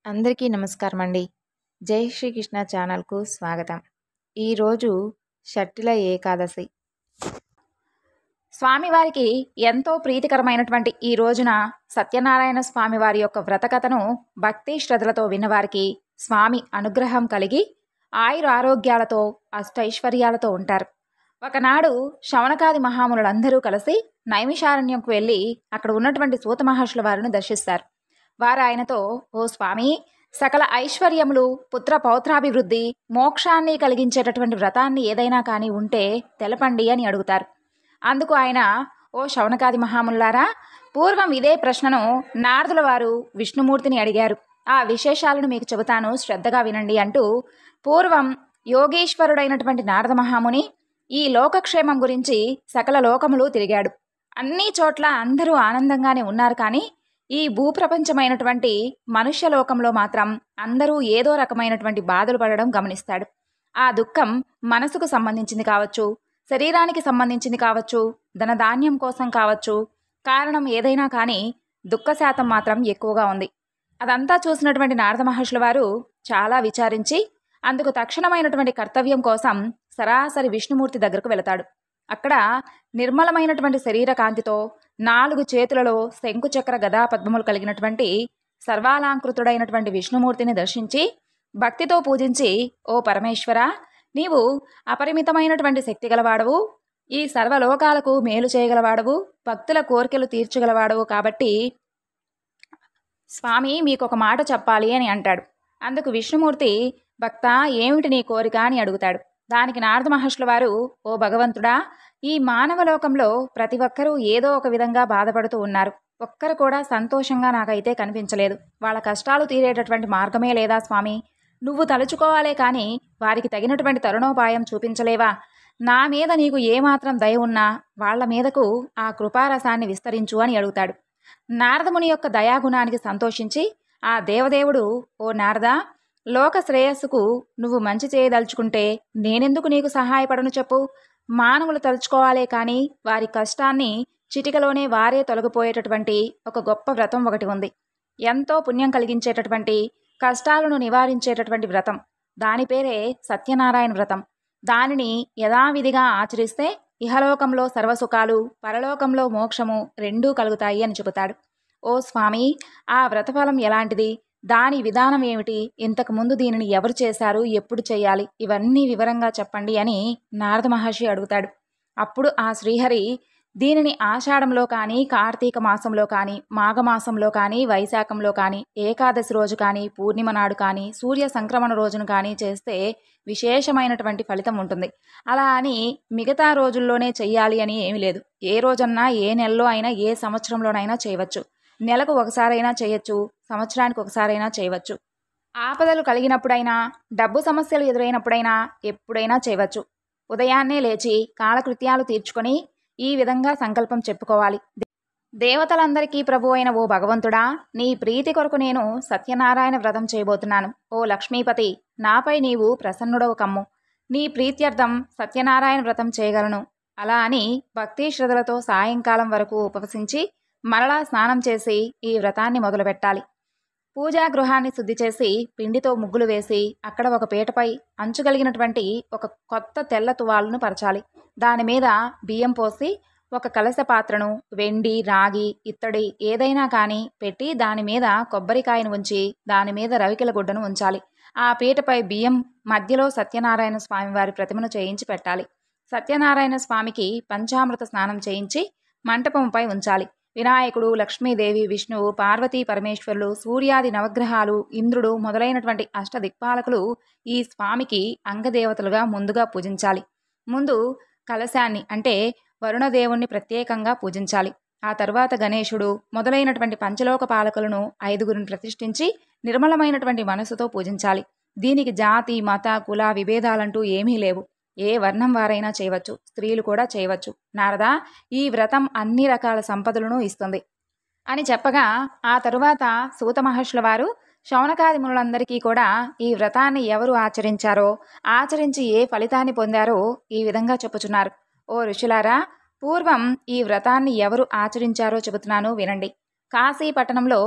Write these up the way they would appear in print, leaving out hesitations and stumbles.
అందరికీ నమస్కారం అండి. జై శ్రీకృష్ణ ఛానల్‌కు స్వాగతం. ఈరోజు షట్టిల ఏకాదశి. స్వామివారికి ఎంతో ప్రీతికరమైనటువంటి ఈ రోజున సత్యనారాయణ స్వామివారి యొక్క వ్రతకథను భక్తి శ్రద్ధలతో విన్నవారికి స్వామి అనుగ్రహం కలిగి ఆయుర ఆరోగ్యాలతో అష్టైశ్వర్యాలతో ఉంటారు. ఒకనాడు శౌనకాది మహామునులందరూ కలిసి నైమిషారణ్యంకు వెళ్ళి అక్కడ ఉన్నటువంటి సూత మహర్షుల వారిని దర్శిస్తారు. వారు ఆయనతో, ఓ స్వామి, సకల ఐశ్వర్యములు, పుత్ర పౌత్రాభివృద్ధి, మోక్షాన్ని కలిగించేటటువంటి వ్రతాన్ని ఏదైనా కానీ ఉంటే తెలపండి అని అడుగుతారు. అందుకు ఆయన, ఓ శౌనకాది మహామునులారా, పూర్వం ఇదే ప్రశ్నను నారదుల వారు విష్ణుమూర్తిని అడిగారు. ఆ విశేషాలను మీకు చెబుతాను, శ్రద్ధగా వినండి అంటూ పూర్వం యోగీశ్వరుడైనటువంటి నారద మహాముని ఈ లోకక్షేమం గురించి సకల లోకములు తిరిగాడు. అన్ని చోట్ల అందరూ ఆనందంగానే ఉన్నారు, కానీ ఈ భూప్రపంచమైనటువంటి మనుష్యలోకంలో మాత్రం అందరూ ఏదో రకమైనటువంటి బాధలు పడడం గమనిస్తాడు. ఆ దుఃఖం మనసుకు సంబంధించింది కావచ్చు, శరీరానికి సంబంధించింది కావచ్చు, ధనధాన్యం కోసం కావచ్చు, కారణం ఏదైనా కానీ దుఃఖ శాతం మాత్రం ఎక్కువగా ఉంది. అదంతా చూసినటువంటి నారద మహర్షుల వారు చాలా విచారించి అందుకు తక్షణమైనటువంటి కర్తవ్యం కోసం సరాసరి విష్ణుమూర్తి దగ్గరకు వెళతాడు. అక్కడ నిర్మలమైనటువంటి శరీర కాంతితో 4 చేతులలో శంకుచక్ర గదా పద్మములు కలిగినటువంటి సర్వాలంకృతుడైనటువంటి విష్ణుమూర్తిని దర్శించి భక్తితో పూజించి, ఓ పరమేశ్వర, నీవు అపరిమితమైనటువంటి శక్తి గలవాడవు, ఈ సర్వలోకాలకు మేలు చేయగలవాడవు, భక్తుల కోరికలు తీర్చగలవాడవు, కాబట్టి స్వామి మీకొక మాట చెప్పాలి అని అంటాడు. అందుకు విష్ణుమూర్తి, భక్త, ఏమిటి నీ కోరిక అని అడుగుతాడు. దానికి నారద మహర్షుల వారు, ఓ భగవంతుడా, ఈ మానవలోకంలో ప్రతి ఒక్కరూ ఏదో ఒక విధంగా బాధపడుతూ ఉన్నారు. ఒక్కరు కూడా సంతోషంగా నాకైతే కనిపించలేదు. వాళ్ళ కష్టాలు తీరేటటువంటి మార్గమే లేదా స్వామి? నువ్వు తలుచుకోవాలే కానీ వారికి తగినటువంటి తరుణోపాయం చూపించలేవా? నా మీద నీకు ఏమాత్రం దయ ఉన్నా వాళ్ల మీదకు ఆ కృపారసాన్ని విస్తరించు అని అడుగుతాడు. నారదముని యొక్క దయాగుణానికి సంతోషించి ఆ దేవదేవుడు, ఓ నారద, లోక శ్రేయస్సుకు నువ్వు మంచి చేయదలుచుకుంటే నేనెందుకు నీకు సహాయపడను చెప్పు? మానవులు తలుచుకోవాలే కానీ వారి కష్టాన్ని చిటికలోనే వారే తొలగిపోయేటటువంటి ఒక గొప్ప వ్రతం ఒకటి ఉంది. ఎంతో పుణ్యం కలిగించేటటువంటి, కష్టాలను నివారించేటటువంటి వ్రతం. దాని పేరే సత్యనారాయణ వ్రతం. దానిని యథావిధిగా ఆచరిస్తే ఇహలోకంలో సర్వసుఖాలు, పరలోకంలో మోక్షము రెండూ కలుగుతాయి అని చెబుతాడు. ఓ స్వామి, ఆ వ్రతఫలం ఎలాంటిది? దాని విధానం ఏమిటి? ఇంతకుముందు దీనిని ఎవరు చేశారు? ఎప్పుడు చేయాలి? ఇవన్నీ వివరంగా చెప్పండి అని నారద మహర్షి అడుగుతాడు. అప్పుడు ఆ శ్రీహరి, దీనిని ఆషాఢంలో కానీ, కార్తీక మాసంలో కానీ, మాఘమాసంలో కానీ, వైశాఖంలో కానీ, ఏకాదశి రోజు కానీ, పూర్ణిమ నాడు కానీ, సూర్య సంక్రమణ రోజును కానీ చేస్తే విశేషమైనటువంటి ఫలితం ఉంటుంది. అలా అని మిగతా రోజుల్లోనే చెయ్యాలి అని ఏమీ లేదు. ఏ రోజన్నా, ఏ నెలలో అయినా, ఏ సంవత్సరంలోనైనా చేయవచ్చు. నెలకు ఒకసారైనా చేయొచ్చు, సంవత్సరానికి ఒకసారైనా చేయవచ్చు. ఆపదలు కలిగినప్పుడైనా, డబ్బు సమస్యలు ఎదురైనప్పుడైనా, ఎప్పుడైనా చేయవచ్చు. ఉదయాన్నే లేచి కాలకృత్యాలు తీర్చుకొని ఈ విధంగా సంకల్పం చెప్పుకోవాలి. దేవతలందరికీ ప్రభు అయిన ఓ భగవంతుడా, నీ ప్రీతి కొరకు నేను సత్యనారాయణ వ్రతం చేయబోతున్నాను. ఓ లక్ష్మీపతి, నాపై నీవు ప్రసన్నుడవు కమ్ము. నీ ప్రీత్యర్థం సత్యనారాయణ వ్రతం చేయగలను. అలా అని భక్తి శ్రద్ధలతో సాయంకాలం వరకు ఉపవసించి మరలా స్నానం చేసి ఈ వ్రతాన్ని మొదలుపెట్టాలి. పూజా గృహాన్ని శుద్ధి చేసి పిండితో ముగ్గులు వేసి అక్కడ ఒక పీటపై అంచుగలిగినటువంటి ఒక కొత్త తెల్ల తువాలును పరచాలి. దాని మీద బియ్యం పోసి ఒక కలశ పాత్రను వెండి, రాగి, ఇత్తడి ఏదైనా కానీ పెట్టి దాని మీద కొబ్బరికాయను ఉంచి దాని మీద రవికెల గుడ్డను ఉంచాలి. ఆ పీటపై బియ్యం మధ్యలో సత్యనారాయణ స్వామి వారి ప్రతిమను చేయించి పెట్టాలి. సత్యనారాయణ స్వామికి పంచామృత స్నానం చేయించి మంటపంపై ఉంచాలి. వినాయకుడు, లక్ష్మీదేవి, విష్ణువు, పార్వతీ పరమేశ్వరులు, సూర్యాది నవగ్రహాలు, ఇంద్రుడు మొదలైనటువంటి అష్టదిక్పాలకులు ఈ స్వామికి అంగదేవతలుగా ముందుగా పూజించాలి. ముందు కలశాన్ని అంటే వరుణదేవుణ్ణి ప్రత్యేకంగా పూజించాలి. ఆ తరువాత గణేశుడు మొదలైనటువంటి పంచలోక పాలకులను 5గురిని ప్రతిష్ఠించి నిర్మలమైనటువంటి మనసుతో పూజించాలి. దీనికి జాతి, మత, కుల విభేదాలంటూ ఏమీ లేవు. ఏ వర్ణం వారైనా చేయవచ్చు, స్త్రీలు కూడా చేయవచ్చు. నారదా, ఈ వ్రతం అన్ని రకాల సంపదలను ఇస్తుంది అని చెప్పగా ఆ తరువాత సూత మహర్షుల వారు శౌనకాది మునులందరికీ కూడా ఈ వ్రతాన్ని ఎవరు ఆచరించారో, ఆచరించి ఏ ఫలితాన్ని పొందారో ఈ విధంగా చెప్పుచున్నారు. ఓ ఋషులారా, పూర్వం ఈ వ్రతాన్ని ఎవరు ఆచరించారో చెబుతున్నాను వినండి. కాశీ పట్టణంలో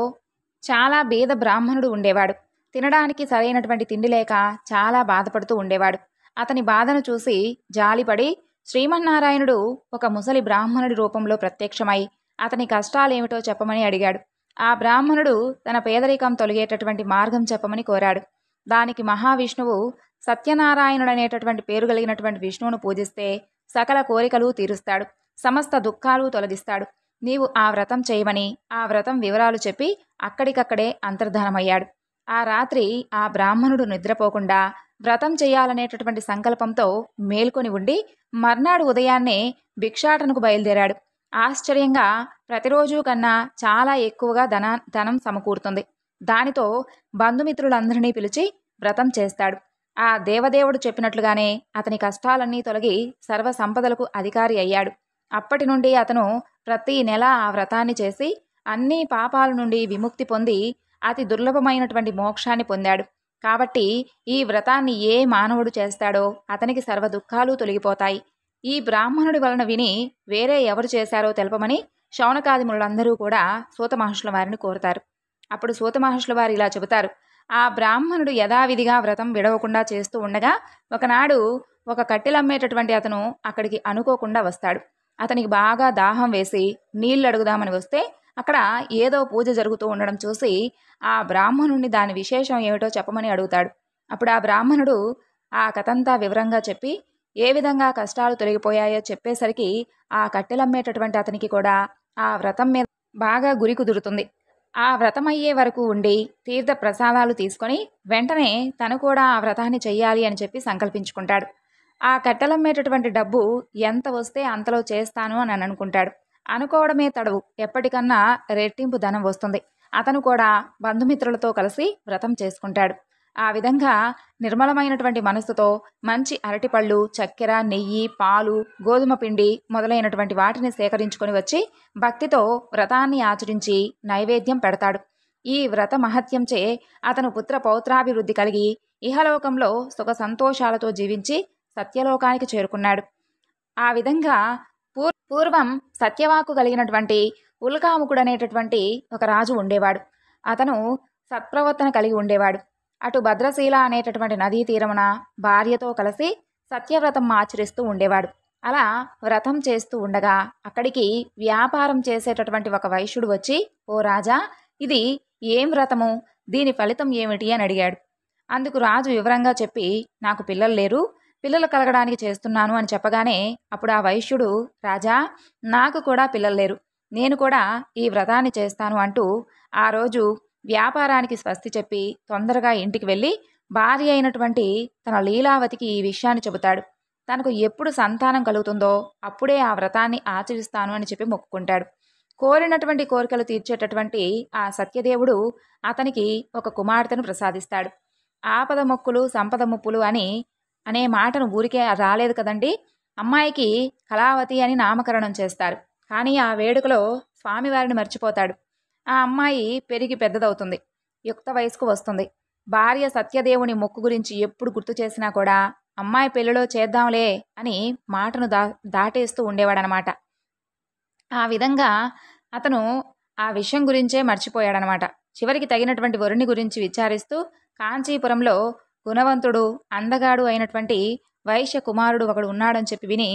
చాలా బీద బ్రాహ్మణుడు ఉండేవాడు. తినడానికి సరైనటువంటి తిండి లేక చాలా బాధపడుతూ ఉండేవాడు. అతని బాధను చూసి జాలిపడి శ్రీమన్నారాయణుడు ఒక ముసలి బ్రాహ్మణుడి రూపంలో ప్రత్యక్షమై అతని కష్టాలేమిటో చెప్పమని అడిగాడు. ఆ బ్రాహ్మణుడు తన పేదరికం తొలగేటటువంటి మార్గం చెప్పమని కోరాడు. దానికి మహావిష్ణువు సత్యనారాయణుడనేటటువంటి పేరు కలిగినటువంటి విష్ణువును పూజిస్తే సకల కోరికలు తీరుస్తాడు, సమస్త దుఃఖాలు తొలగిస్తాడు. నీవు ఆ వ్రతం చేయమని ఆ వ్రతం వివరాలు చెప్పి అక్కడికక్కడే అంతర్ధానమయ్యాడు. ఆ రాత్రి ఆ బ్రాహ్మణుడు నిద్రపోకుండా వ్రతం చేయాలనేటటువంటి సంకల్పంతో మేల్కొని ఉండి మర్నాడు ఉదయాన్నే భిక్షాటనకు బయలుదేరాడు. ఆశ్చర్యంగా ప్రతిరోజు కన్నా చాలా ఎక్కువగా ధనం సమకూరుతుంది. దానితో బంధుమిత్రులందరినీ పిలిచి వ్రతం చేస్తాడు. ఆ దేవదేవుడు చెప్పినట్లుగానే అతని కష్టాలన్నీ తొలగి సర్వ సంపదలకు అధికారి అయ్యాడు. అప్పటి నుండి అతను ప్రతి నెల ఆ వ్రతాన్ని చేసి అన్ని పాపాల నుండి విముక్తి పొంది అతి దుర్లభమైనటువంటి మోక్షాన్ని పొందాడు. కాబట్టి ఈ వ్రతాన్ని ఏ మానవుడు చేస్తాడో అతనికి సర్వ దుఃఖాలు తొలగిపోతాయి. ఈ బ్రాహ్మణుడి వలన విని వేరే ఎవరు చేశారో తెలపమని శౌనకాదిములందరూ కూడా సూత మహర్షుల వారిని కోరుతారు. అప్పుడు సూత మహర్షుల వారు ఇలా చెబుతారు. ఆ బ్రాహ్మణుడు యథావిధిగా వ్రతం విడవకుండా చేస్తూ ఉండగా ఒకనాడు ఒక కట్టెలమ్మేటటువంటి అతను అక్కడికి అనుకోకుండా వస్తాడు. అతనికి బాగా దాహం వేసి నీళ్లు అడుగుదామని వస్తే అక్కడ ఏదో పూజ జరుగుతూ ఉండడం చూసి ఆ బ్రాహ్మణుడిని దాని విశేషం ఏమిటో చెప్పమని అడుగుతాడు. అప్పుడు ఆ బ్రాహ్మణుడు ఆ కథంతా వివరంగా చెప్పి ఏ విధంగా కష్టాలు తొలగిపోయాయో చెప్పేసరికి ఆ కట్టెలమ్మేటటువంటి అతనికి కూడా ఆ వ్రతం మీద బాగా గురి కుదురుతుంది. ఆ వ్రతం అయ్యే వరకు ఉండి తీర్థ ప్రసాదాలు తీసుకొని వెంటనే తను కూడా ఆ వ్రతాన్ని చెయ్యాలి అని చెప్పి సంకల్పించుకుంటాడు. ఆ కట్టెలమ్మేటటువంటి డబ్బు ఎంత వస్తే అంతలో చేస్తాను అని అనుకుంటాడు. అనుకోవడమే తడవు, ఎప్పటికన్నా రెట్టింపు ధనం వస్తుంది. అతను కూడా బంధుమిత్రులతో కలిసి వ్రతం చేసుకుంటాడు. ఆ విధంగా నిర్మలమైనటువంటి మనస్సుతో మంచి అరటిపళ్ళు, చక్కెర, నెయ్యి, పాలు, గోధుమ పిండి మొదలైనటువంటి వాటిని సేకరించుకొని వచ్చి భక్తితో వ్రతాన్ని ఆచరించి నైవేద్యం పెడతాడు. ఈ వ్రత మహత్యంచే అతను పుత్ర పౌత్రాభివృద్ధి కలిగి ఇహలోకంలో సుఖ సంతోషాలతో జీవించి సత్యలోకానికి చేరుకున్నాడు. ఆ విధంగా పూర్వం సత్యవాకు కలిగినటువంటి ఉల్కాముకుడనేటటువంటి ఒక రాజు ఉండేవాడు. అతను సత్ప్రవర్తన కలిగి ఉండేవాడు. అటు భద్రశీల అనేటటువంటి నదీ తీరమున భార్యతో కలిసి సత్యవ్రతం ఆచరిస్తూ ఉండేవాడు. అలా వ్రతం చేస్తూ ఉండగా అక్కడికి వ్యాపారం చేసేటటువంటి ఒక వైశ్యుడు వచ్చి, ఓ రాజా, ఇది ఏం వ్రతము, దీని ఫలితం ఏమిటి అని అడిగాడు. అందుకు రాజు వివరంగా చెప్పి, నాకు పిల్లలు లేరు, పిల్లలు కలగడానికి చేస్తున్నాను అని చెప్పగానే అప్పుడు ఆ వైశ్యుడు, రాజా, నాకు కూడా పిల్లలు లేరు, నేను కూడా ఈ వ్రతాన్ని చేస్తాను అంటూ ఆ రోజు వ్యాపారానికి స్వస్తి చెప్పి తొందరగా ఇంటికి వెళ్ళి భార్య అయినటువంటి తన లీలావతికి ఈ విషయాన్ని చెబుతాడు. తనకు ఎప్పుడు సంతానం కలుగుతుందో అప్పుడే ఆ వ్రతాన్ని ఆచరిస్తాను అని చెప్పి మొక్కుకుంటాడు. కోరినటువంటి కోరికలు తీర్చేటటువంటి ఆ సత్యదేవుడు అతనికి ఒక కుమార్తెను ప్రసాదిస్తాడు. ఆపద మొక్కులు సంపద ముప్పులు అనే మాటను ఊరికే రాలేదు కదండి. అమ్మాయికి కళావతి అని నామకరణం చేస్తారు. కానీ ఆ వేడుకలో స్వామివారిని మర్చిపోతాడు. ఆ అమ్మాయి పెరిగి పెద్దదవుతుంది, యుక్త వయసుకు వస్తుంది. భార్య సత్యదేవుని మొక్కు గురించి ఎప్పుడు గుర్తు చేసినా కూడా అమ్మాయి పెళ్లిలో చేద్దాంలే అని మాటను దాటేస్తూ ఉండేవాడనమాట. ఆ విధంగా అతను ఆ విషయం గురించే మర్చిపోయాడనమాట. చివరికి తగినటువంటి వరుణి గురించి విచారిస్తూ కాంచీపురంలో గుణవంతుడు, అందగాడు అయినటువంటి వైశ్య కుమారుడు ఒకడు ఉన్నాడని చెప్పి విని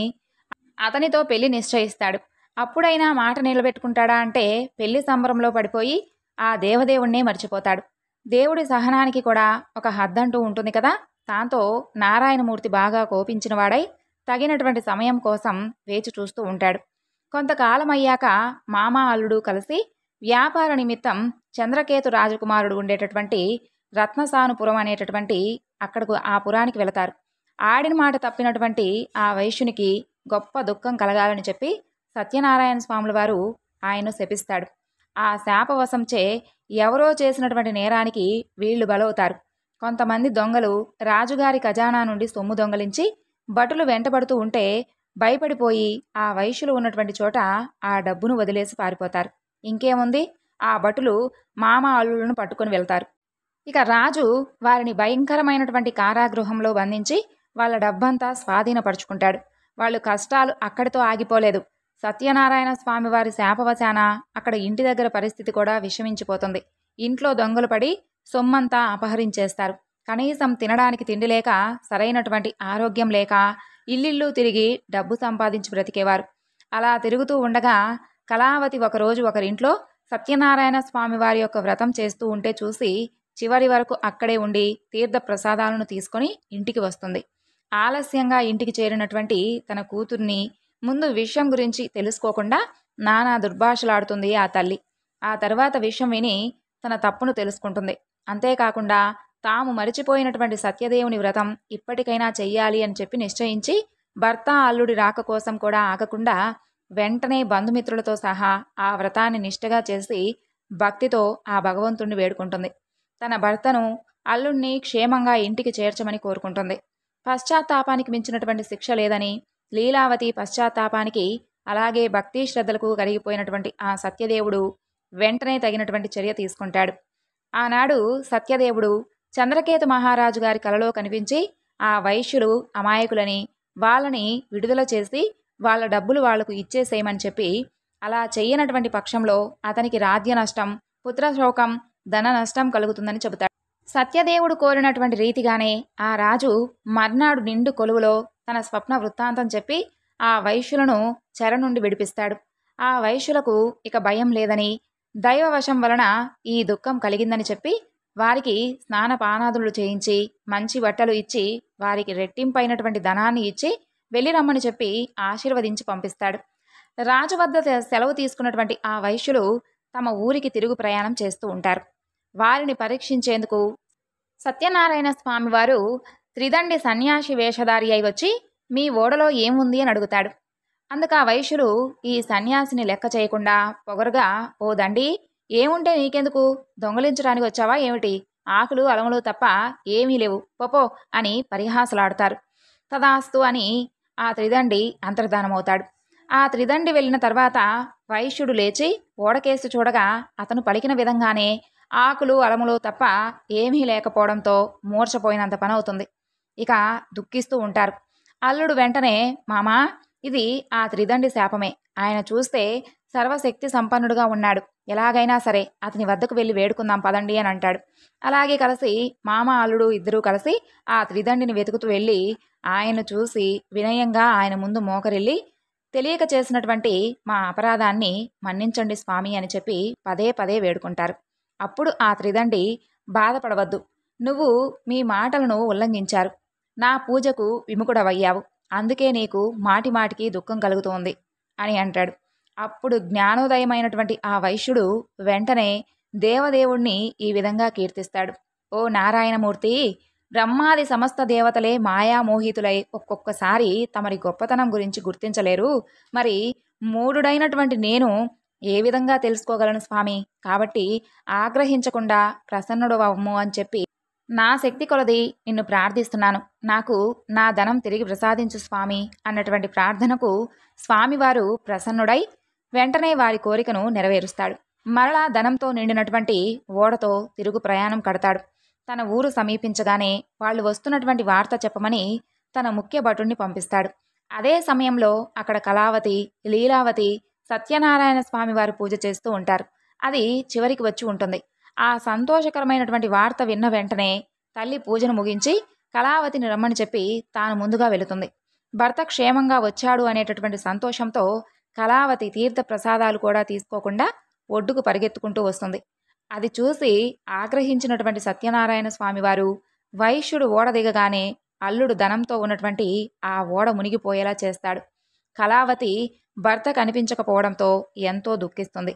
అతనితో పెళ్లి నిశ్చయిస్తాడు. అప్పుడైనా మాట నిలబెట్టుకుంటాడా అంటే పెళ్లి సంబరంలో పడిపోయి ఆ దేవదేవుణ్ణే మర్చిపోతాడు. దేవుడి సహనానికి కూడా ఒక హద్దంటూ ఉంటుంది కదా. దాంతో నారాయణమూర్తి బాగా కోపించిన వాడై తగినటువంటి సమయం కోసం వేచి చూస్తూ ఉంటాడు. కొంతకాలం అయ్యాక మామ అల్లుడు కలిసి వ్యాపార నిమిత్తం చంద్రకేతు రాజకుమారుడు ఉండేటటువంటి రత్నసానుపురం అనేటటువంటి అక్కడకు ఆ పురానికి వెళతారు. ఆడిన మాట తప్పినటువంటి ఆ వైశ్యునికి గొప్ప దుఃఖం కలగాలని చెప్పి సత్యనారాయణ స్వాముల వారు ఆయన్ను శపిస్తాడు. ఆ శాపవశంచే ఎవరో చేసినటువంటి నేరానికి వీళ్లు బలవుతారు. కొంతమంది దొంగలు రాజుగారి ఖజానా నుండి సొమ్ము దొంగలించి భటులు వెంటబడుతూ ఉంటే భయపడిపోయి ఆ వైశ్యులు ఉన్నటువంటి చోట ఆ డబ్బును వదిలేసి పారిపోతారు. ఇంకేముంది, ఆ భటులు మామ అల్లులను పట్టుకొని వెళ్తారు. ఇక రాజు వారిని భయంకరమైనటువంటి కారాగృహంలో బంధించి వాళ్ళ డబ్బంతా స్వాధీనపరుచుకుంటాడు. వాళ్ళు కష్టాలు అక్కడితో ఆగిపోలేదు. సత్యనారాయణ స్వామివారి శాపవశాన అక్కడ ఇంటి దగ్గర పరిస్థితి కూడా విషమించిపోతుంది. ఇంట్లో దొంగలు పడి సొమ్మంతా అపహరించేస్తారు. కనీసం తినడానికి తిండి లేక, సరైనటువంటి ఆరోగ్యం లేక ఇల్లిల్లు తిరిగి డబ్బు సంపాదించి బ్రతికేవారు. అలా తిరుగుతూ ఉండగా కళావతి ఒకరోజు ఒకరింట్లో సత్యనారాయణ స్వామి వారి యొక్క వ్రతం చేస్తూ ఉంటే చూసి చివరి వరకు అక్కడే ఉండి తీర్థ ప్రసాదాలను తీసుకొని ఇంటికి వస్తుంది. ఆలస్యంగా ఇంటికి చేరినటువంటి తన కూతుర్ని ముందు విషయం గురించి తెలుసుకోకుండా నానా దుర్భాషలాడుతుంది ఆ తల్లి. ఆ తర్వాత విషయం విని తన తప్పును తెలుసుకుంటుంది. అంతేకాకుండా తాము మరిచిపోయినటువంటి సత్యదేవుని వ్రతం ఇప్పటికైనా చెయ్యాలి అని చెప్పి నిశ్చయించి భర్త అల్లుడి రాక కోసం కూడా ఆగకుండా వెంటనే బంధుమిత్రులతో సహా ఆ వ్రతాన్ని నిష్ఠగా చేసి భక్తితో ఆ భగవంతుణ్ణి వేడుకుంటుంది. తన భర్తను అల్లుణ్ణి క్షేమంగా ఇంటికి చేర్చమని కోరుకుంటుంది. పశ్చాత్తాపానికి మించినటువంటి శిక్ష లేదని, లీలావతి పశ్చాత్తాపానికి అలాగే భక్తి శ్రద్ధలకు కరిగిపోయినటువంటి ఆ సత్యదేవుడు వెంటనే తగినటువంటి చర్య తీసుకుంటాడు. ఆనాడు సత్యదేవుడు చంద్రకేతు మహారాజు గారి కలలో కనిపించి ఆ వైశ్యులు అమాయకులని, వాళ్ళని విడుదల చేసి వాళ్ళ డబ్బులు వాళ్లకు ఇచ్చేసేయమని చెప్పి, అలా చెయ్యనటువంటి పక్షంలో అతనికి రాజ్య నష్టం, పుత్రశోకం, ధన నష్టం కలుగుతుందని చెబుతాడు. సత్యదేవుడు కోరినటువంటి రీతిగానే ఆ రాజు మర్నాడు నిండు కొలువులో తన స్వప్న వృత్తాంతం చెప్పి ఆ వైశ్యులను చెర నుండి విడిపిస్తాడు. ఆ వైశ్యులకు ఇక భయం లేదని, దైవవశం వలన ఈ దుఃఖం కలిగిందని చెప్పి వారికి స్నానపానాదులు చేయించి మంచి బట్టలు ఇచ్చి వారికి రెట్టింపైనటువంటి ధనాన్ని ఇచ్చి వెళ్ళి రమ్మని చెప్పి ఆశీర్వదించి పంపిస్తాడు. రాజు వద్ద సెలవు తీసుకున్నటువంటి ఆ వైశ్యులు తమ ఊరికి తిరుగు ప్రయాణం చేస్తూ ఉంటారు. వారిని పరీక్షించేందుకు సత్యనారాయణ స్వామివారు త్రిదండి సన్యాసి వేషధారి అయి వచ్చి మీ ఓడలో ఏముంది అని అడుగుతాడు. అందుకు ఆ వైశ్యులు ఈ సన్యాసిని లెక్క చేయకుండా పొగరుగా, ఓ దండి, ఏముంటే నీకెందుకు, దొంగలించడానికి వచ్చావా ఏమిటి, ఆకులు అలములు తప్ప ఏమీ లేవు, పోపో అని పరిహాసలాడతారు. తదాస్తు అని ఆ త్రిదండి అంతర్ధానమవుతాడు. ఆ త్రిదండి వెళ్ళిన తర్వాత వైశ్యుడు లేచి ఓడకేసి చూడగా అతను పలికిన విధంగానే ఆకులు అలములు తప్ప ఏమీ లేకపోవడంతో మూర్చపోయినంత పని అవుతుంది. ఇక దుఃఖిస్తూ ఉంటారు. అల్లుడు వెంటనే, మామా, ఇది ఆ త్రిదండి శాపమే. ఆయన చూస్తే సర్వశక్తి సంపన్నుడుగా ఉన్నాడు. ఎలాగైనా సరే అతని వద్దకు వెళ్ళి వేడుకుందాం పదండి అని అంటాడు. అలాగే కలిసి మామ అల్లుడు ఇద్దరూ కలిసి ఆ త్రిదండిని వెతుకుతూ వెళ్ళి ఆయన్ను చూసి వినయంగా ఆయన ముందు మోకరిల్లి, తెలియక చేసినటువంటి మా అపరాధాన్ని మన్నించండి స్వామి అని చెప్పి పదే పదే వేడుకుంటారు. అప్పుడు ఆ త్రిదండి, బాధపడవద్దు, నువ్వు మీ మాటలను ఉల్లంఘించారు, నా పూజకు విముఖుడవయ్యావు, అందుకే నీకు మాటి మాటికి దుఃఖం కలుగుతోంది అని అంటాడు. అప్పుడు జ్ఞానోదయమైనటువంటి ఆ వైశ్యుడు వెంటనే దేవదేవుణ్ణి ఈ విధంగా కీర్తిస్తాడు. ఓ నారాయణమూర్తి, బ్రహ్మాది సమస్త దేవతలే మాయామోహితులై ఒక్కొక్కసారి తమరి గొప్పతనం గురించి గుర్తించలేరు. మరి మూఢుడైనటువంటి నేను ఏ విధంగా తెలుసుకోగలను స్వామి? కాబట్టి ఆగ్రహించకుండా ప్రసన్నుడవమ్ము అని చెప్పి నా శక్తి కొలది నిన్ను ప్రార్థిస్తున్నాను, నాకు నా ధనం తిరిగి ప్రసాదించు స్వామి అన్నటువంటి ప్రార్థనకు స్వామివారు ప్రసన్నుడై వెంటనే వారి కోరికను నెరవేరుస్తాడు. మరలా ధనంతో నిండినటువంటి ఓడతో తిరుగు ప్రయాణం కడతాడు. తన ఊరు సమీపించగానే వాళ్ళు వస్తున్నటువంటి వార్త చెప్పమని తన ముఖ్య భటుణ్ణి పంపిస్తాడు. అదే సమయంలో అక్కడ కళావతి, లీలావతి సత్యనారాయణ స్వామి వారు పూజ చేస్తూ ఉంటారు. అది చివరికి వచ్చి ఉంటుంది. ఆ సంతోషకరమైనటువంటి వార్త విన్న వెంటనే తల్లి పూజను ముగించి కళావతిని రమ్మని చెప్పి తాను ముందుగా వెళుతుంది. భర్త క్షేమంగా వచ్చాడు అనేటటువంటి సంతోషంతో కళావతి తీర్థ ప్రసాదాలు కూడా తీసుకోకుండా ఒడ్డుకు పరిగెత్తుకుంటూ వస్తుంది. అది చూసి ఆగ్రహించినటువంటి సత్యనారాయణ స్వామివారు వైశ్యుడు ఓడ దిగగానే అల్లుడు ధనంతో ఉన్నటువంటి ఆ ఓడ మునిగిపోయేలా చేస్తాడు. కళావతి భర్త కనిపించకపోవడంతో ఎంతో దుఃఖిస్తుంది.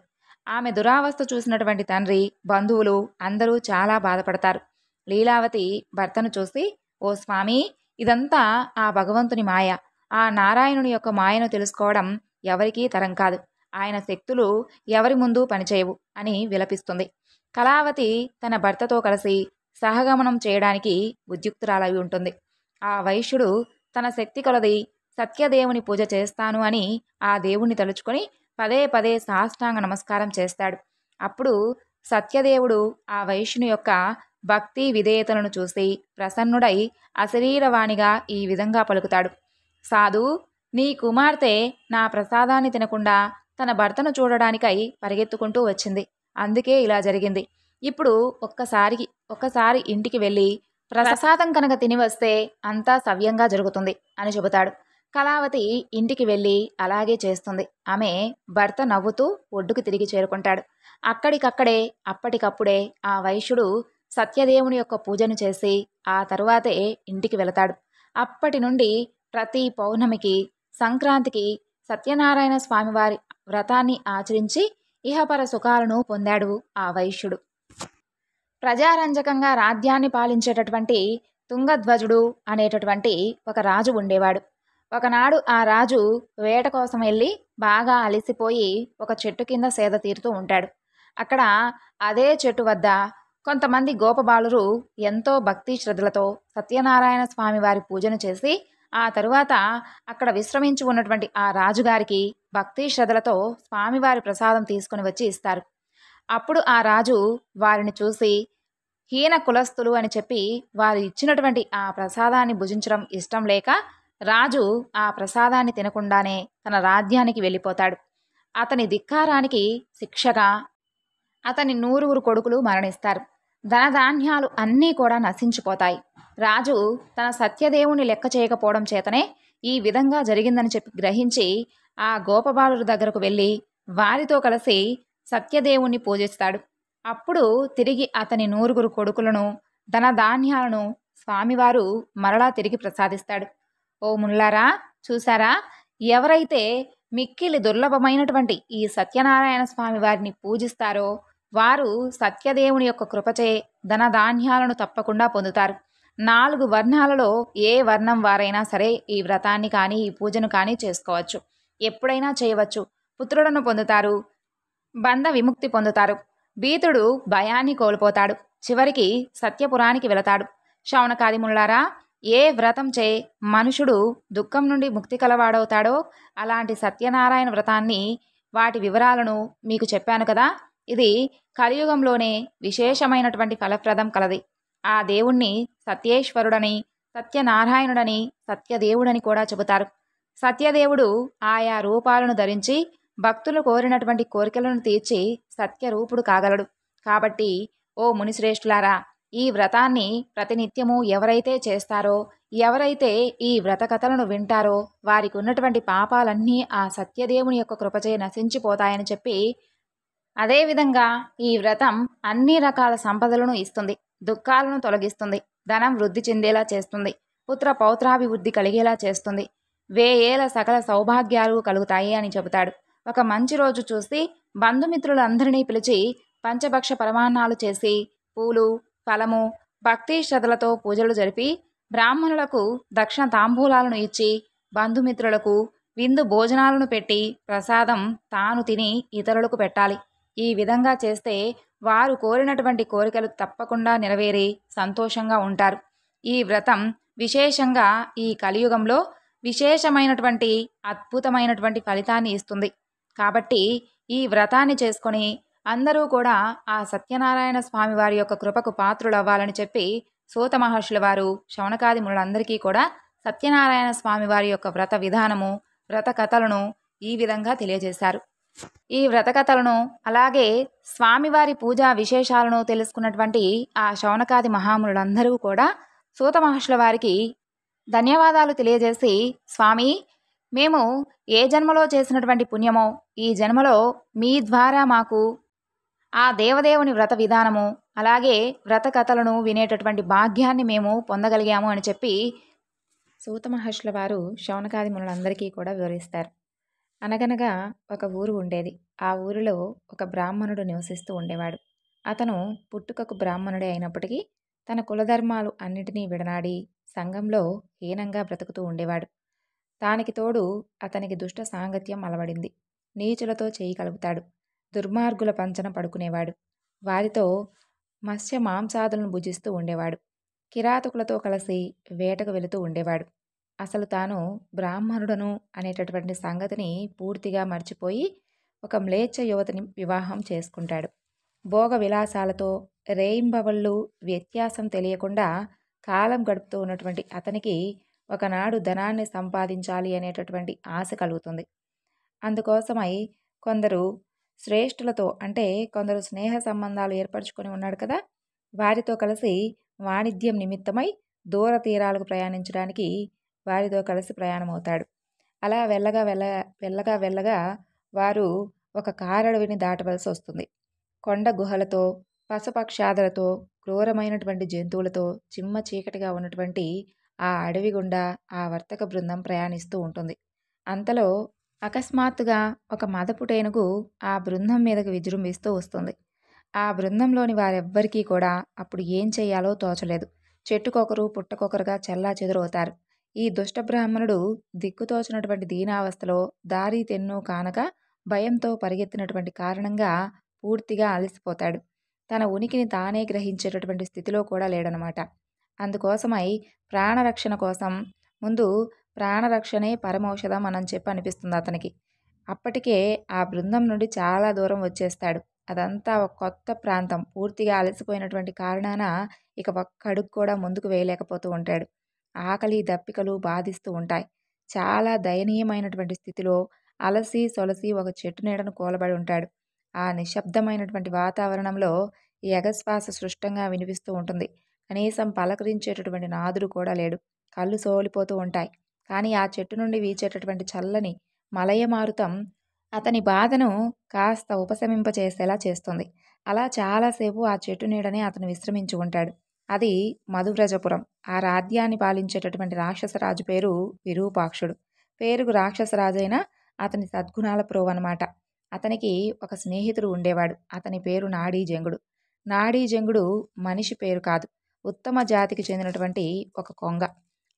ఆమె దురావస్థ చూసినటువంటి తండ్రి, బంధువులు అందరూ చాలా బాధపడతారు. లీలావతి భర్తను చూసి, ఓ స్వామి, ఇదంతా ఆ భగవంతుని మాయ, ఆ నారాయణుని యొక్క మాయను తెలుసుకోవడం ఎవరికీ తరం కాదు, ఆయన శక్తులు ఎవరి ముందు పనిచేయవు అని విలపిస్తుంది. కళావతి తన భర్తతో కలిసి సహగమనం చేయడానికి ఉద్యుక్తురాలై ఉంటుంది. ఆ వైశ్యుడు తన శక్తి కొలది సత్యదేవుని పూజ చేస్తాను అని ఆ దేవుణ్ణి తలుచుకొని పదే పదే సాష్టాంగ నమస్కారం చేస్తాడు. అప్పుడు సత్యదేవుడు ఆ వైశ్యుని యొక్క భక్తి విధేయతలను చూసి ప్రసన్నుడై అశరీరవాణిగా ఈ విధంగా పలుకుతాడు. సాధు, నీ కుమార్తె నా ప్రసాదాన్ని తినకుండా తన భర్తను చూడడానికై పరిగెత్తుకుంటూ వచ్చింది, అందుకే ఇలా జరిగింది. ఇప్పుడు ఒక్కసారికి ఒకసారి ఇంటికి వెళ్ళి ప్రసాదం కనుక తిని వస్తే అంతా సవ్యంగా జరుగుతుంది అని చెబుతాడు. కళావతి ఇంటికి వెళ్ళి అలాగే చేస్తుంది. ఆమె భర్త నవ్వుతూ ఒడ్డుకు తిరిగి చేరుకుంటాడు. అక్కడికక్కడే అప్పటికప్పుడే ఆ వైశ్యుడు సత్యదేవుని యొక్క పూజను చేసి ఆ తరువాతే ఇంటికి వెళతాడు. అప్పటి నుండి ప్రతి పౌర్ణమికి, సంక్రాంతికి సత్యనారాయణ స్వామివారి వ్రతాన్ని ఆచరించి ఇహపర సుఖాలను పొందాడు ఆ వైశ్యుడు. ప్రజారంజకంగా రాజ్యాన్ని పాలించేటటువంటి తుంగధ్వజుడు అనేటటువంటి ఒక రాజు ఉండేవాడు. ఒకనాడు ఆ రాజు వేట కోసం వెళ్ళి బాగా అలసిపోయి ఒక చెట్టు కింద సేద తీరుతూ ఉంటాడు. అక్కడ అదే చెట్టు వద్ద కొంతమంది గోపబాలురు ఎంతో భక్తి శ్రద్ధలతో సత్యనారాయణ స్వామి వారి పూజను చేసి ఆ తరువాత అక్కడ విశ్రమించి ఉన్నటువంటి ఆ రాజుగారికి భక్తి శ్రద్ధలతో స్వామివారి ప్రసాదం తీసుకుని వచ్చి ఇస్తారు. అప్పుడు ఆ రాజు వారిని చూసి హీన కులస్తులు అని చెప్పి వారు ఇచ్చినటువంటి ఆ ప్రసాదాన్ని భుజించడం ఇష్టం లేక రాజు ఆ ప్రసాదాన్ని తినకుండానే తన రాజ్యానికి వెళ్ళిపోతాడు. అతని ధిక్కారానికి శిక్షగా అతని 100 కొడుకులు మరణిస్తారు. ధనధాన్యాలు అన్నీ కూడా నశించిపోతాయి. రాజు తన సత్యదేవుని లెక్క చేయకపోవడం చేతనే ఈ విధంగా జరిగిందని చెప్పి గ్రహించి ఆ గోపబాలుల దగ్గరకు వెళ్ళి వారితో కలిసి సత్యదేవుణ్ణి పూజిస్తాడు. అప్పుడు తిరిగి అతని 100 కొడుకులను, ధనధాన్యాలను స్వామివారు మరలా తిరిగి ప్రసాదిస్తాడు. ఓ ముల్లారా, చూసారా, ఎవరైతే మిక్కిలి దుర్లభమైనటువంటి ఈ సత్యనారాయణ స్వామి వారిని పూజిస్తారో వారు సత్యదేవుని యొక్క కృపచే ధనధాన్యాలను తప్పకుండా పొందుతారు. 4 వర్ణాలలో ఏ వర్ణం వారైనా సరే ఈ వ్రతాన్ని కానీ ఈ పూజను కానీ చేసుకోవచ్చు. ఎప్పుడైనా చేయవచ్చు. పుత్రులను పొందుతారు, బంధ విముక్తి పొందుతారు. భీతుడు భయాన్ని కోల్పోతాడు. చివరికి సత్యపురానికి వెళతాడు. శౌనకాది ముల్లారా, ఏ వ్రతం చే మనుషుడు దుఃఖం నుండి ముక్తి కలవాడవుతాడో అలాంటి సత్యనారాయణ వ్రతాన్ని, వాటి వివరాలను మీకు చెప్పాను కదా. ఇది కలియుగంలోనే విశేషమైనటువంటి ఫలప్రదం కలది. ఆ దేవుణ్ణి సత్యేశ్వరుడని, సత్యనారాయణుడని, సత్యదేవుడని కూడా చెబుతారు. సత్యదేవుడు ఆయా రూపాలను ధరించి భక్తులు కోరినటువంటి కోరికలను తీర్చి సత్యరూపుడు కాగలడు. కాబట్టి ఓ మునిశ్రేష్ఠులారా, ఈ వ్రతాన్ని ప్రతినిత్యము ఎవరైతే చేస్తారో, ఎవరైతే ఈ వ్రత కథలను వింటారో వారికి ఉన్నటువంటి పాపాలన్నీ ఆ సత్యదేవుని యొక్క కృపచే నశించిపోతాయని చెప్పి, అదేవిధంగా ఈ వ్రతం అన్ని రకాల సంపదలను ఇస్తుంది, దుఃఖాలను తొలగిస్తుంది, ధనం వృద్ధి చెందేలా చేస్తుంది, పుత్ర పౌత్రాభివృద్ధి కలిగేలా చేస్తుంది, వేయేల సకల సౌభాగ్యాలు కలుగుతాయి అని చెబుతాడు. ఒక మంచి రోజు చూసి బంధుమిత్రులందరినీ పిలిచి పంచభక్ష పరమాన్నాలు చేసి పూలు, ఫలము, భక్తి శ్రద్ధలతో పూజలు జరిపి బ్రాహ్మణులకు దక్షిణ తాంబూలాలను ఇచ్చి బంధుమిత్రులకు విందు భోజనాలను పెట్టి ప్రసాదం తాను తిని ఇతరులకు పెట్టాలి. ఈ విధంగా చేస్తే వారు కోరినటువంటి కోరికలు తప్పకుండా నెరవేరి సంతోషంగా ఉంటారు. ఈ వ్రతం విశేషంగా ఈ కలియుగంలో విశేషమైనటువంటి అద్భుతమైనటువంటి ఫలితాన్ని ఇస్తుంది. కాబట్టి ఈ వ్రతాన్ని చేసుకొని అందరూ కూడా ఆ సత్యనారాయణ స్వామి వారి యొక్క కృపకు పాత్రులవ్వాలని చెప్పి సూత మహర్షుల వారు శౌనకాది మునులందరికీ కూడా సత్యనారాయణ స్వామి వారి యొక్క వ్రత విధానము, వ్రత కథలను ఈ విధంగా తెలియజేశారు. ఈ వ్రత కథలను అలాగే స్వామివారి పూజా విశేషాలను తెలుసుకున్నటువంటి ఆ శౌనకాది మహామునులందరూ కూడా సూత మహర్షుల వారికి ధన్యవాదాలు తెలియజేసి, స్వామి, మేము ఏ జన్మలో చేసినటువంటి పుణ్యమో ఈ జన్మలో మీ ద్వారా మాకు ఆ దేవదేవుని వ్రత విధానము అలాగే వ్రత కథలను వినేటటువంటి భాగ్యాన్ని మేము పొందగలిగాము అని చెప్పి సూత మహర్షుల వారు శౌనకాది మునులందరికీ కూడా వివరిస్తారు. అనగనగా ఒక ఊరు ఉండేది. ఆ ఊరిలో ఒక బ్రాహ్మణుడు నివసిస్తూ ఉండేవాడు. అతను పుట్టుకకు బ్రాహ్మణుడే అయినప్పటికీ తన కులధర్మాలు అన్నిటినీ విడనాడి సంఘంలో హీనంగా బ్రతుకుతూ ఉండేవాడు. దానికి తోడు అతనికి దుష్ట సాంగత్యం అలవడింది. నీచులతో చేయి కలుపుతాడు. దుర్మార్గుల పంచన పడుకునేవాడు. వారితో మత్స్య మాంసాదులను భుజిస్తూ ఉండేవాడు. కిరాతకులతో కలిసి వేటకు వెళుతూ ఉండేవాడు. అసలు తాను బ్రాహ్మణుడను అనేటటువంటి సంగతిని పూర్తిగా మర్చిపోయి ఒక మ్లేచ్ఛ యువతిని వివాహం చేసుకుంటాడు. భోగ విలాసాలతో రేయింబవళ్ళు వ్యత్యాసం తెలియకుండా కాలం గడుపుతూ ఉన్నటువంటి అతనికి ఒకనాడు ధనాన్ని సంపాదించాలి అనేటటువంటి ఆశ కలుగుతుంది. అందుకోసమై కొందరు శ్రేష్ఠులతో, అంటే కొందరు స్నేహ సంబంధాలు ఏర్పరచుకొని ఉన్నాడు కదా, వారితో కలిసి వాణిజ్యం నిమిత్తమై దూర తీరాలకు ప్రయాణించడానికి వారితో కలిసి ప్రయాణమవుతాడు. అలా వెళ్ళగా వారు ఒక కారడవిని దాటవలసి వస్తుంది. కొండ గుహలతో, పశుపక్షాదులతో, క్రూరమైనటువంటి జంతువులతో చిమ్మ చీకటిగా ఉన్నటువంటి ఆ అడవి గుండా ఆ వర్తక బృందం ప్రయాణిస్తూ ఉంటుంది. అంతలో అకస్మాత్తుగా ఒక మదపుటేనుగు ఆ బృందం మీదకు విజృంభిస్తూ వస్తుంది. ఆ బృందంలోని వారెవ్వరికీ కూడా అప్పుడు ఏం చేయాలో తోచలేదు. చెట్టుకొకరు పుట్టకొకరుగా చెల్లాచెదురవుతారు. ఈ దుష్ట బ్రాహ్మణుడు దిక్కుతోచినటువంటి దీనావస్థలో దారి తెన్ను కానక భయంతో పరిగెత్తినటువంటి కారణంగా పూర్తిగా అలసిపోతాడు. తన ఉనికిని తానే గ్రహించేటటువంటి స్థితిలో కూడా లేడనమాట. అందుకోసమై ప్రాణరక్షణ కోసం ముందు ప్రాణరక్షణే పరమౌషధం అని చెప్పి అనిపిస్తుంది అతనికి. అప్పటికే ఆ బృందం నుండి చాలా దూరం వచ్చేస్తాడు. అదంతా ఒక కొత్త ప్రాంతం. పూర్తిగా అలసిపోయినటువంటి కారణాన ఇక ఒక్క అడుగు కూడా ముందుకు వేయలేకపోతూ ఉంటాడు. ఆకలి దప్పికలు బాధిస్తూ ఉంటాయి. చాలా దయనీయమైనటువంటి స్థితిలో అలసి సొలసి ఒక చెట్టు నీడను కూలబడి ఉంటాడు. ఆ నిశ్శబ్దమైనటువంటి వాతావరణంలో ఈ ఎగశ్వాస స్పష్టంగా వినిపిస్తూ ఉంటుంది. కనీసం పలకరించేటటువంటి నాదుడు కూడా లేడు. కళ్ళు సోలిపోతూ ఉంటాయి. కానీ ఆ చెట్టు నుండి వీచేటటువంటి చల్లని మలయమారుతం అతని బాధను కాస్త ఉపశమింపచేసేలా చేస్తుంది. అలా చాలాసేపు ఆ చెట్టు నీడనే అతను విశ్రమించి ఉంటాడు. అది మధువ్రజపురం. ఆ రాజ్యాన్ని పాలించేటటువంటి రాక్షసరాజు పేరు విరూపాక్షుడు. పేరుకు రాక్షసరాజైన అతని సద్గుణాల ప్రోవన్నమాట. అతనికి ఒక స్నేహితుడు ఉండేవాడు. అతని పేరు నాడీజంగుడు. నాడీజంగుడు మనిషి పేరు కాదు, ఉత్తమ జాతికి చెందినటువంటి ఒక కొంగ.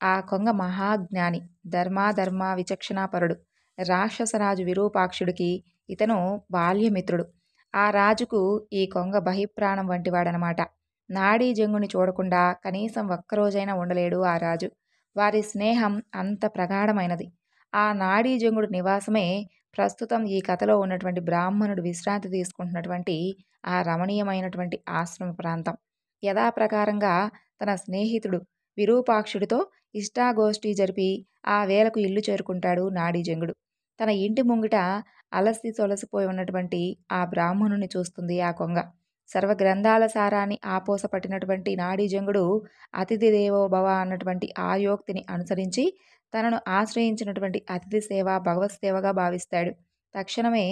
ఆ కొంగ మహాజ్ఞాని, ధర్మాధర్మ విచక్షణాపరుడు. రాక్షసరాజు విరూపాక్షుడికి ఇతను బాల్యమిత్రుడు. ఆ రాజుకు ఈ కొంగ బహిప్రాణం వంటివాడనమాట. నాడీజంగుని చూడకుండా కనీసం ఒక్కరోజైనా ఉండలేడు ఆ రాజు. వారి స్నేహం అంత ప్రగాఢమైనది. ఆ నాడీజంగుడు నివాసమే ప్రస్తుతం ఈ కథలో ఉన్నటువంటి బ్రాహ్మణుడు విశ్రాంతి తీసుకుంటున్నటువంటి ఆ రమణీయమైనటువంటి ఆశ్రమ ప్రాంతం. యథాప్రకారంగా తన స్నేహితుడు విరూపాక్షుడితో ఇష్టాగోష్ఠి జరిపి ఆ వేళకు ఇల్లు చేరుకుంటాడు నాడీజంగుడు. తన ఇంటి ముంగిట అలసి సొలసిపోయి ఉన్నటువంటి ఆ బ్రాహ్మణుని చూస్తుంది ఆ కొంగ. సర్వగ్రంథాల సారాన్ని ఆపోస పట్టినటువంటి నాడీజంగుడు అతిథి దేవో భవ అన్నటువంటి ఆయోక్తిని అనుసరించి తనను ఆశ్రయించినటువంటి అతిథి సేవ భగవత్ సేవగా భావిస్తాడు. తక్షణమే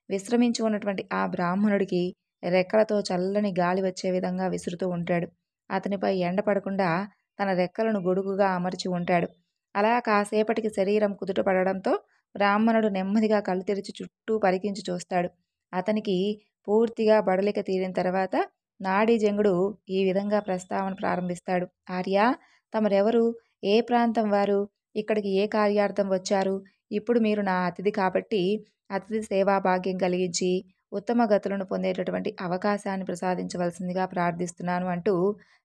విశ్రమించి ఉన్నటువంటి ఆ బ్రాహ్మణుడికి రెక్కలతో చల్లని గాలి వచ్చే విధంగా విసురుతూ ఉంటాడు. అతనిపై ఎండ పడకుండా తన రెక్కలను గొడుగుగా అమర్చి ఉంటాడు. అలా కాసేపటికి శరీరం కుదుట పడడంతో బ్రాహ్మణుడు నెమ్మదిగా కళ్ళు తెరిచి చుట్టూ పరికించి చూస్తాడు. అతనికి పూర్తిగా బడలిక తీరిన తర్వాత నాడీజంగుడు ఈ విధంగా ప్రస్తావన ప్రారంభిస్తాడు. ఆర్యా, తమరెవరు? ఏ ప్రాంతం వారు? ఇక్కడికి ఏ కార్యార్థం వచ్చారు? ఇప్పుడు మీరు నా అతిథి కాబట్టి అతిథి సేవా భాగ్యం కలిగించి ఉత్తమ గతులను పొందేటటువంటి అవకాశాన్ని ప్రసాదించవలసిందిగా ప్రార్థిస్తున్నాను అంటూ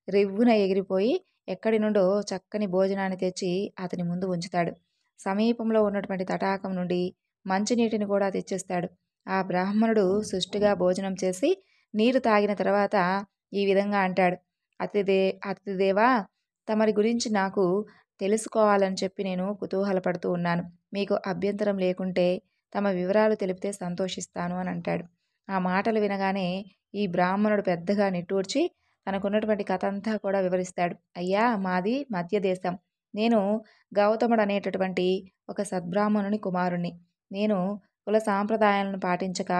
రివ్వున ఎగిరిపోయి ఎక్కడి నుండో చక్కని భోజనాన్ని తెచ్చి అతని ముందు ఉంచుతాడు. సమీపంలో ఉన్నటువంటి తటాకం నుండి మంచినీటిని కూడా తెచ్చిస్తాడు. ఆ బ్రాహ్మణుడు సుష్టిగా భోజనం చేసి నీరు తాగిన తర్వాత ఈ విధంగా అంటాడు. అతిథిదేవా, తమరి గురించి నాకు తెలుసుకోవాలని చెప్పి నేను కుతూహలపడుతూ ఉన్నాను. మీకు అభ్యంతరం లేకుంటే తమ వివరాలు తెలిపితే సంతోషిస్తాను అని అంటాడు. ఆ మాటలు వినగానే ఈ బ్రాహ్మణుడు పెద్దగా నిట్టూర్చి తనకున్నటువంటి కథ అంతా కూడా వివరిస్తాడు. అయ్యా, మాది మధ్య దేశం. నేను గౌతముడు అనేటటువంటి ఒక సద్బ్రాహ్మణుని కుమారుణ్ణి. నేను కుల సాంప్రదాయాలను పాటించక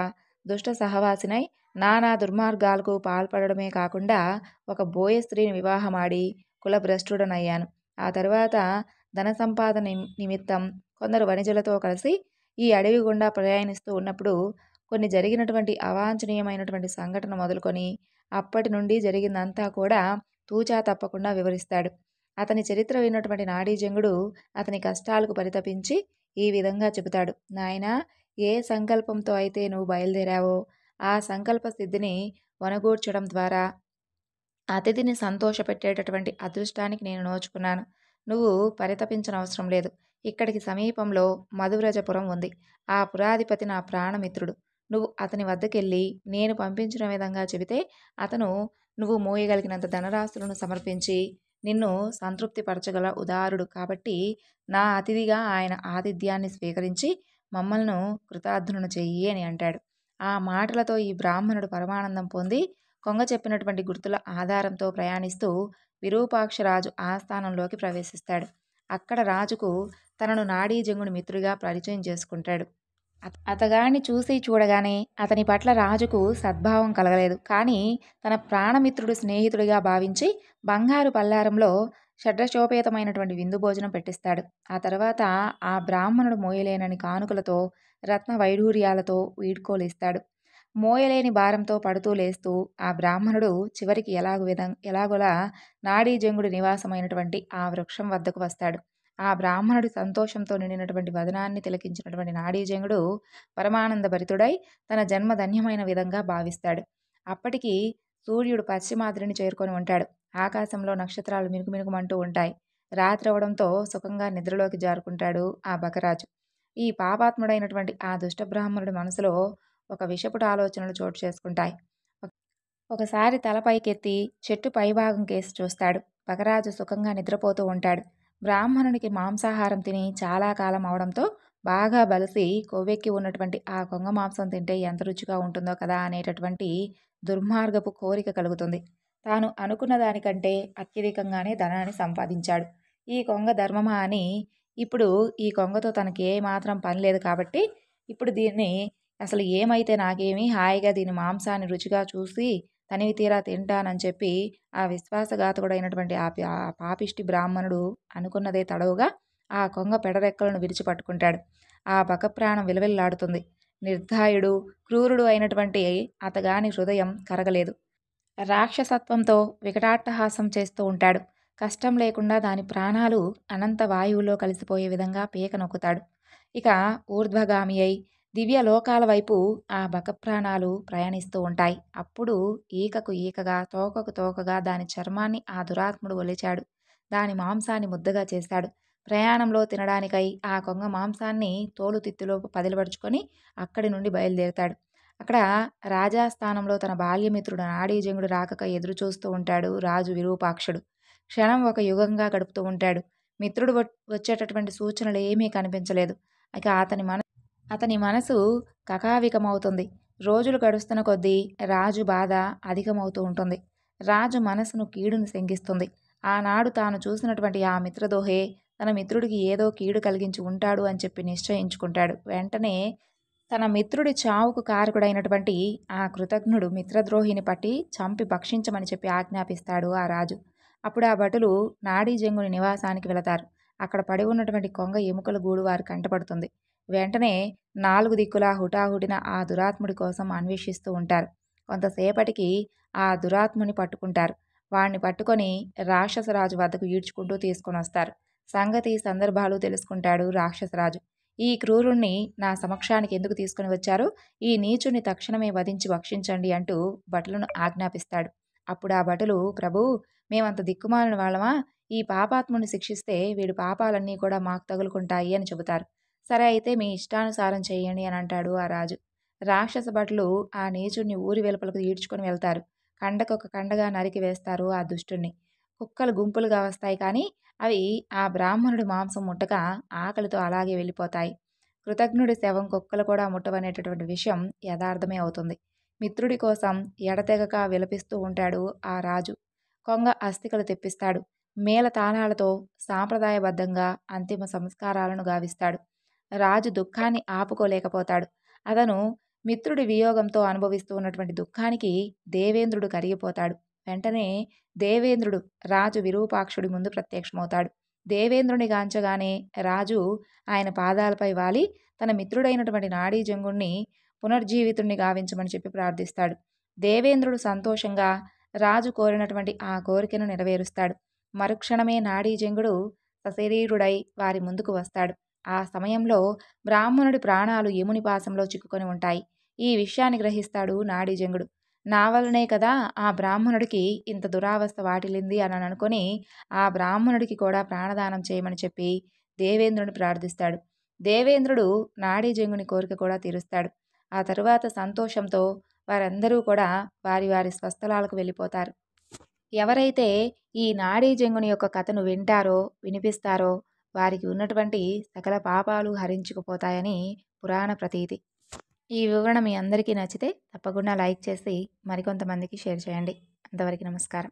దుష్ట సహవాసినై నానా దుర్మార్గాలకు పాల్పడమే కాకుండా ఒక బోయ స్త్రీని వివాహమాడి కులభ్రష్టుడనయ్యాను. ఆ తరువాత ధన సంపాదన నిమిత్తం కొందరు వణిజులతో కలిసి ఈ అడవి గుండా ప్రయాణిస్తూ ఉన్నప్పుడు కొన్ని జరిగినటువంటి అవాంఛనీయమైనటువంటి సంఘటన మొదలుకొని అప్పటి నుండి జరిగిందంతా కూడా తూచా తప్పకుండా వివరిస్తాడు. అతని చరిత్ర విన్నటువంటి నాడీజంగుడు అతని కష్టాలకు పరితపించి ఈ విధంగా చెబుతాడు. నాయనా, ఏ సంకల్పంతో అయితే నువ్వు బయలుదేరావో ఆ సంకల్ప సిద్ధిని వనగూర్చడం ద్వారా అతిథిని సంతోషపెట్టేటటువంటి అదృష్టానికి నేను నోచుకున్నాను. నువ్వు పరితపించనవసరం లేదు. ఇక్కడికి సమీపంలో మధువ్రజపురం ఉంది. ఆ పురాధిపతి నా ప్రాణమిత్రుడు. నువ్వు అతని వద్దకెళ్ళి నేను పంపించిన విధంగా చెబితే అతను నువ్వు మోయగలిగినంత ధనరాశులను సమర్పించి నిన్ను సంతృప్తిపరచగల ఉదారుడు కాబట్టి నా అతిథిగా ఆయన ఆతిథ్యాన్ని స్వీకరించి మమ్మల్ని కృతార్థులను చెయ్యి అని అంటాడు. ఆ మాటలతో ఈ బ్రాహ్మణుడు పరమానందం పొంది కొంగ చెప్పినటువంటి గుర్తుల ఆధారంతో ప్రయాణిస్తూ విరూపాక్షరాజు ఆస్థానంలోకి ప్రవేశిస్తాడు. అక్కడ రాజుకు తనను నాడీజంగుని మిత్రుడిగా పరిచయం చేసుకుంటాడు. అతగాడిని చూసి చూడగానే అతని పట్ల రాజుకు సద్భావం కలగలేదు. కానీ తన ప్రాణమిత్రుడు స్నేహితుడిగా భావించి బంగారు పల్లారంలో షడ్రశోపేతమైనటువంటి విందు భోజనం పెట్టిస్తాడు. ఆ తర్వాత ఆ బ్రాహ్మణుడు మోయలేనని కానుకలతో రత్న వైఢూర్యాలతో వీడ్కోలిస్తాడు. మోయలేని భారంతో పడుతూ లేస్తూ ఆ బ్రాహ్మణుడు చివరికి ఎలాగోలా నాడీజంగుడి నివాసమైనటువంటి ఆ వృక్షం వద్దకు వస్తాడు. ఆ బ్రాహ్మణుడి సంతోషంతో నిండినటువంటి వదనాన్ని తిలకించినటువంటి నాడీజంగుడు పరమానంద భరితుడై తన జన్మ ధన్యమైన విధంగా భావిస్తాడు. అప్పటికి సూర్యుడు పశ్చిమాద్రిని చేరుకొని ఉంటాడు. ఆకాశంలో నక్షత్రాలు మినుకుమినుకుమంటూ ఉంటాయి. రాత్రి అవడంతో సుఖంగా నిద్రలోకి జారుకుంటాడు ఆ బకరాజు. ఈ పాపాత్ముడైనటువంటి ఆ దుష్ట బ్రాహ్మణుడి మనసులో ఒక విషపుట ఆలోచనలు చోటు చేసుకుంటాయి. ఒకసారి తల పైకెత్తి చెట్టు పైభాగం కేసి చూస్తాడు. బకరాజు సుఖంగా నిద్రపోతూ ఉంటాడు. బ్రాహ్మణునికి మాంసాహారం తిని చాలా కాలం అవడంతో బాగా బలిసి కొవ్వెక్కి ఉన్నటువంటి ఆ కొంగ మాంసం తింటే ఎంత రుచిగా ఉంటుందో కదా అనేటటువంటి దుర్మార్గపు కోరిక కలుగుతుంది. తాను అనుకున్న దానికంటే అత్యధికంగానే ధనాన్ని సంపాదించాడు. ఈ కొంగ ధర్మమా అని ఇప్పుడు ఈ కొంగతో తనకి ఏ మాత్రం పని లేదు కాబట్టి ఇప్పుడు దీన్ని అసలు ఏమైతే నాకేమి, హాయిగా దీని మాంసాన్ని రుచిగా చూసి తనివి తీరా తింటానని చెప్పి ఆ విశ్వాసఘాతకుడైనటువంటి ఆ పాపిష్టి బ్రాహ్మణుడు అనుకున్నదే తడవుగా ఆ కొంగ పెడరెక్కలను విరిచిపట్టుకుంటాడు. ఆ బకప్రాణం విలవిల్లాడుతుంది. నిర్దయుడు, క్రూరుడు అయినటువంటి అతగాని హృదయం కరగలేదు. రాక్షసత్వంతో వికటాట్టహాసం చేస్తూ ఉంటాడు. కష్టం లేకుండా దాని ప్రాణాలు అనంత వాయువులో కలిసిపోయే విధంగా పీక నొక్కుతాడు. ఇక ఊర్ధ్వగామి అయి దివ్య లోకాల వైపు ఆ బకప్రాణాలు ప్రయాణిస్తూ ఉంటాయి. అప్పుడు ఈకకు ఈకగా, తోకకు తోకగా దాని చర్మాన్ని ఆ దురాత్ముడు ఒలిచాడు. దాని మాంసాన్ని ముద్దగా చేశాడు. ప్రయాణంలో తినడానికై ఆ కొంగ మాంసాన్ని తోలు తిత్తిలో పదిలపరుచుకొని అక్కడి నుండి బయలుదేరుతాడు. అక్కడ రాజాస్థానంలో తన బాల్యమిత్రుడు నాడీజంగుడు రాకక ఎదురు చూస్తూ ఉంటాడు రాజు విరూపాక్షుడు. క్షణం ఒక యుగంగా గడుపుతూ ఉంటాడు. మిత్రుడు వచ్చేటటువంటి సూచనలు ఏమీ కనిపించలేదు. ఇక అతని మనసు కకావికమవుతుంది. రోజులు గడుస్తున్న కొద్దీ రాజు బాధ అధికమవుతూ ఉంటుంది. రాజు మనసును కీడును శంకిస్తుంది. ఆనాడు తాను చూసినటువంటి ఆ మిత్రదోహే తన మిత్రుడికి ఏదో కీడు కలిగించి ఉంటాడు అని చెప్పి నిశ్చయించుకుంటాడు. వెంటనే తన మిత్రుడి చావుకు కారకుడైనటువంటి ఆ కృతజ్ఞుడు మిత్రద్రోహిని పట్టి చంపి భక్షించమని చెప్పి ఆజ్ఞాపిస్తాడు ఆ రాజు. అప్పుడు ఆ భటులు నాడీజంగుని నివాసానికి వెళతారు. అక్కడ పడి ఉన్నటువంటి కొంగ ఎముకల గూడు వారు కంటపడుతుంది. వెంటనే 4 దిక్కులా హుటాహుటిన ఆ దురాత్ముడి కోసం అన్వేషిస్తూ ఉంటారు. కొంతసేపటికి ఆ దురాత్ముని పట్టుకుంటారు. వాణ్ణి పట్టుకొని రాక్షసరాజు వద్దకు ఈడ్చుకుంటూ తీసుకొని వస్తారు. సంగతి సందర్భాలు తెలుసుకుంటాడు రాక్షసరాజు. ఈ క్రూరుణ్ణి నా సమక్షానికి ఎందుకు తీసుకుని వచ్చారు? ఈ నీచుని తక్షణమే వధించి భక్షించండి అంటూ భటులను ఆజ్ఞాపిస్తాడు. అప్పుడు ఆ భటులు, ప్రభూ, మేమంత దిక్కుమాలిన వాళ్ళమా? ఈ పాపాత్ముని శిక్షిస్తే వీడి పాపాలన్నీ కూడా మాకు తగులుకుంటాయి అని చెబుతారు. సరే, అయితే మీ ఇష్టానుసారం చేయండి అని అంటాడు ఆ రాజు. రాక్షస భటులు ఆ నీచుడిని ఊరి వెలుపలకు ఈడ్చుకొని వెళ్తారు. కండకొక కండగా నరికి వేస్తారు ఆ దుష్టుణ్ణి. కుక్కలు గుంపులుగా వస్తాయి, కానీ అవి ఆ బ్రాహ్మణుడి మాంసం ముట్టక ఆకలితో అలాగే వెళ్ళిపోతాయి. కృతజ్ఞుడి శవం కుక్కలు కూడా ముట్టవనేటటువంటి విషయం యథార్థమే అవుతుంది. మిత్రుడి కోసం ఎడతెగక విలపిస్తూ ఉంటాడు ఆ రాజు. కొంగ అస్థికలు తెప్పిస్తాడు. మేళ తాళాలతో సాంప్రదాయబద్ధంగా అంతిమ సంస్కారాలను గావిస్తాడు. రాజు దుఃఖాన్ని ఆపుకోలేకపోతాడు. అతను మిత్రుడి వియోగంతో అనుభవిస్తూ ఉన్నటువంటి దుఃఖానికి దేవేంద్రుడు కరిగిపోతాడు. వెంటనే దేవేంద్రుడు రాజు విరూపాక్షుడి ముందు ప్రత్యక్షమవుతాడు. దేవేంద్రుని గాంచగానే రాజు ఆయన పాదాలపై వాలి తన మిత్రుడైనటువంటి నాడీజంగుణ్ణి పునర్జీవితుణ్ణి గావించమని చెప్పి ప్రార్థిస్తాడు. దేవేంద్రుడు సంతోషంగా రాజు కోరినటువంటి ఆ కోరికను నెరవేరుస్తాడు. మరుక్షణమే నాడీజంగుడు సశరీరుడై వారి ముందుకు వస్తాడు. ఆ సమయంలో బ్రాహ్మణుడి ప్రాణాలు యముని పాశంలో చిక్కుకొని ఉంటాయి. ఈ విషయాన్ని గ్రహిస్తాడు నాడీజంగుడు. నా వల్లనే కదా ఆ బ్రాహ్మణుడికి ఇంత దురావస్థ వాటిల్లింది అని అనుకొని ఆ బ్రాహ్మణుడికి కూడా ప్రాణదానం చేయమని చెప్పి దేవేంద్రుని ప్రార్థిస్తాడు. దేవేంద్రుడు నాడీజంగుని కోరిక కూడా తీరుస్తాడు. ఆ తరువాత సంతోషంతో వారందరూ కూడా వారి వారి స్వస్థలాలకు వెళ్ళిపోతారు. ఎవరైతే ఈ నాడీజంగుని యొక్క కథను వింటారో, వినిపిస్తారో వారికి ఉన్నటువంటి సకల పాపాలు హరించుకుపోతాయని పురాణ ప్రతీతి. ఈ వివరణ మీ అందరికీ నచ్చితే తప్పకుండా లైక్ చేసి మరికొంతమందికి షేర్ చేయండి. అంతవరకు నమస్కారం.